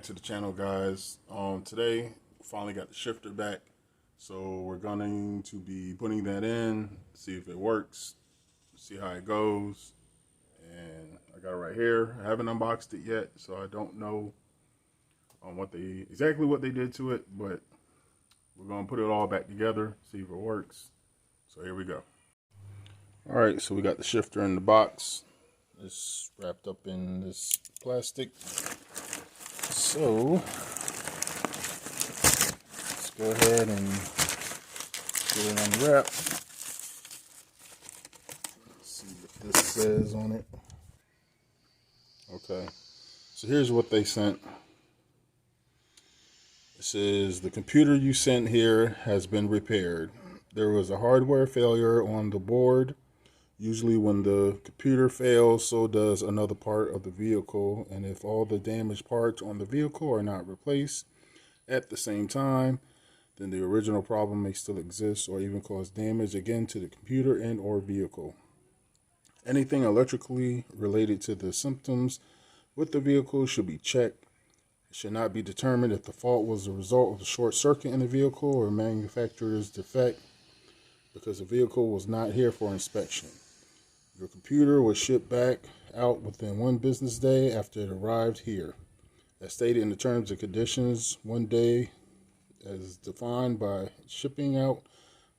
back to the channel, guys. Today finally got the shifter back, so we're going to be putting that in, see if it works, see how it goes. And I got it right here. I haven't unboxed it yet, so I don't know exactly what they did to it, but we're gonna put it all back together, see if it works. So here we go. All right, so we got the shifter in the box. It's wrapped up in this plastic. So let's go ahead and get it unwrapped. Let's see what this says on it. Okay, so here's what they sent. It says the computer you sent here has been repaired. There was a hardware failure on the board. Usually when the computer fails, so does another part of the vehicle. And if all the damaged parts on the vehicle are not replaced at the same time, then the original problem may still exist or even cause damage again to the computer and or vehicle. Anything electrically related to the symptoms with the vehicle should be checked. It should not be determined if the fault was the result of the short circuit in the vehicle or manufacturer's defect, because the vehicle was not here for inspection. Your computer was shipped back out within 1 business day after it arrived here. As stated in the terms and conditions, 1 day as defined by shipping out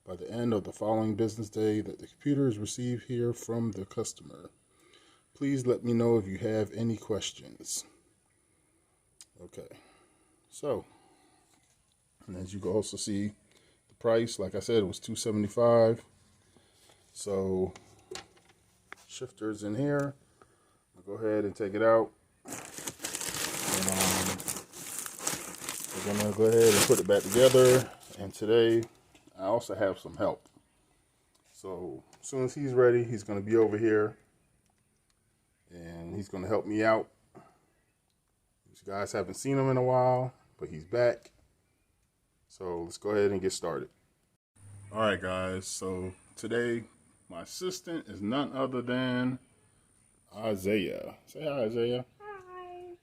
by the end of the following business day that the computer is received here from the customer. Please let me know if you have any questions. Okay, so, and as you can also see, the price, like I said, it was $275. So shifter's in here. I'll go ahead and take it out, and we're gonna go ahead and put it back together. And today I also have some help, so as soon as he's ready, he's gonna be over here and he's gonna help me out. You guys haven't seen him in a while, but he's back, so let's go ahead and get started. All right, guys, so today my assistant is none other than Isaiah. Say hi, Isaiah. Hi.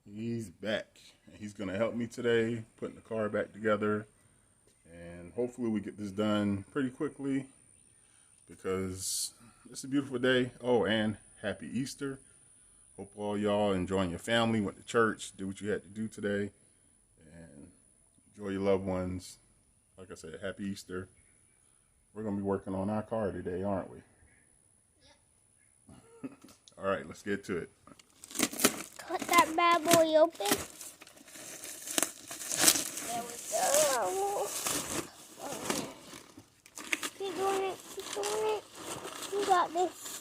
He's back. And he's going to help me today putting the car back together. And hopefully we get this done pretty quickly, because it's a beautiful day. Oh, and happy Easter. Hope all y'all enjoying your family, went to church, did what you had to do today. And enjoy your loved ones. Like I said, happy Easter. We're going to be working on our car today, aren't we? Yep. All right, let's get to it. Cut that bad boy open. There we go. Keep doing it. Keep doing it. You got this.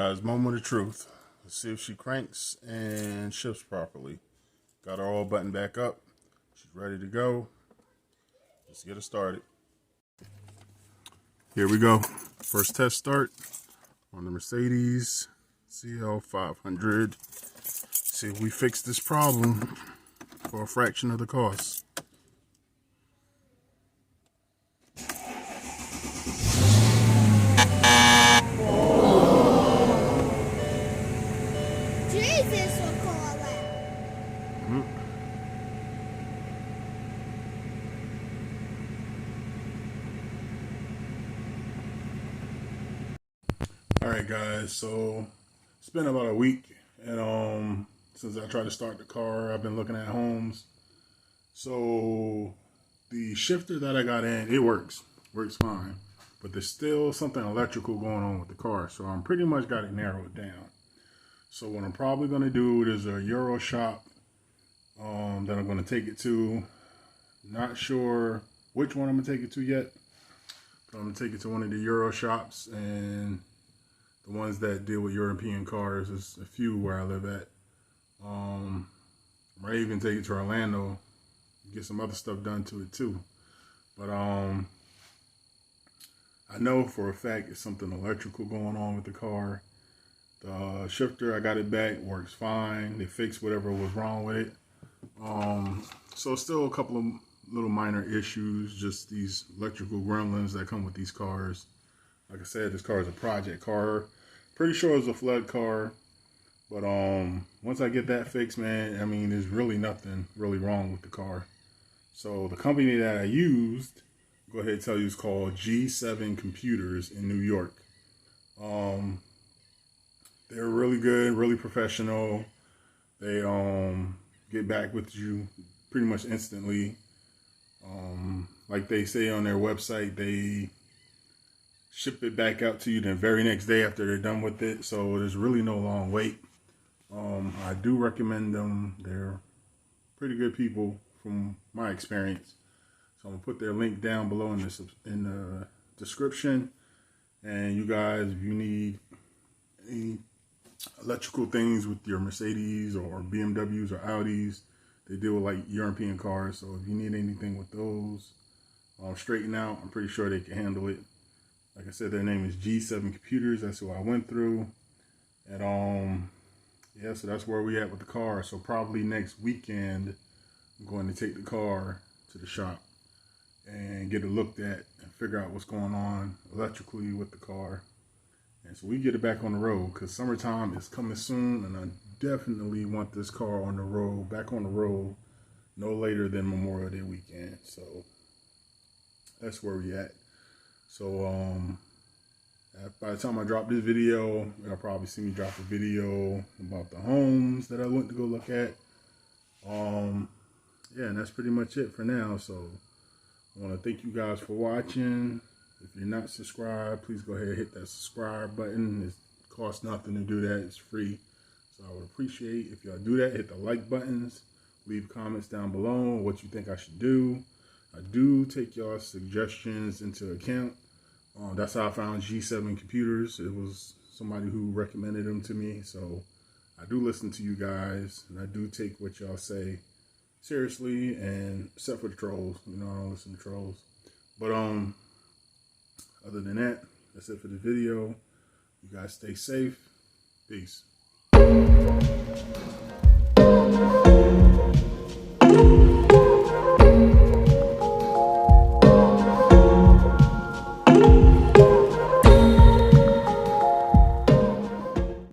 guys, moment of truth. Let's see if she cranks and shifts properly. Got her all buttoned back up. She's ready to go. Let's get her started. Here we go. First test start on the Mercedes CL500. See if we fix this problem for a fraction of the cost. Jesus will call that. All right, guys. So it's been about a week, and since I tried to start the car, I've been looking at homes. So the shifter that I got in, it works fine, but there's still something electrical going on with the car. So I'm pretty much got it narrowed down. So what I'm probably going to do, there's a Euro shop that I'm going to take it to. Not sure which one I'm going to take it to yet, but I'm going to take it to one of the Euro shops, and the ones that deal with European cars. There's a few where I live at. I might even take it to Orlando, get some other stuff done to it too. But I know for a fact it's something electrical going on with the car. The shifter, I got it back, works fine. They fixed whatever was wrong with it. So still a couple of little minor issues, just these electrical gremlins that come with these cars. Like I said, this car is a project car. Pretty sure it's a flood car. But once I get that fixed, man, I mean, there's really nothing really wrong with the car. So the company that I used, go ahead and tell you, is called G7 Computers in New York. They're really good, really professional. They get back with you pretty much instantly. Like they say on their website, they ship it back out to you the very next day after they're done with it. So there's really no long wait. I do recommend them. They're pretty good people from my experience. So I'm gonna put their link down below in the description. And you guys, if you need any electrical things with your Mercedes or BMWs or Audis, they deal with like European cars. So if you need anything with those straighten out, I'm pretty sure they can handle it. Like I said, their name is G7 Computers. That's who I went through. And yeah, so that's where we at with the car. So probably next weekend, I'm going to take the car to the shop and get it looked at and figure out what's going on electrically with the car. And so we get it back on the road, because summertime is coming soon, and I definitely want this car on the road, back on the road, no later than Memorial Day weekend. So that's where we at. So by the time I drop this video, you'll probably see me drop a video about the homes that I went to go look at. Yeah, and that's pretty much it for now. So I want to thank you guys for watching. If you're not subscribed, please go ahead and hit that subscribe button. It costs nothing to do that. It's free. So I would appreciate if y'all do that. Hit the like buttons. Leave comments down below what you think I should do. I do take y'all's suggestions into account. That's how I found G7 Computers. It was somebody who recommended them to me. So I do listen to you guys, and I do take what y'all say seriously, and except for the trolls. You know, I don't listen to trolls. But other than that, that's it for the video. You guys stay safe. Peace.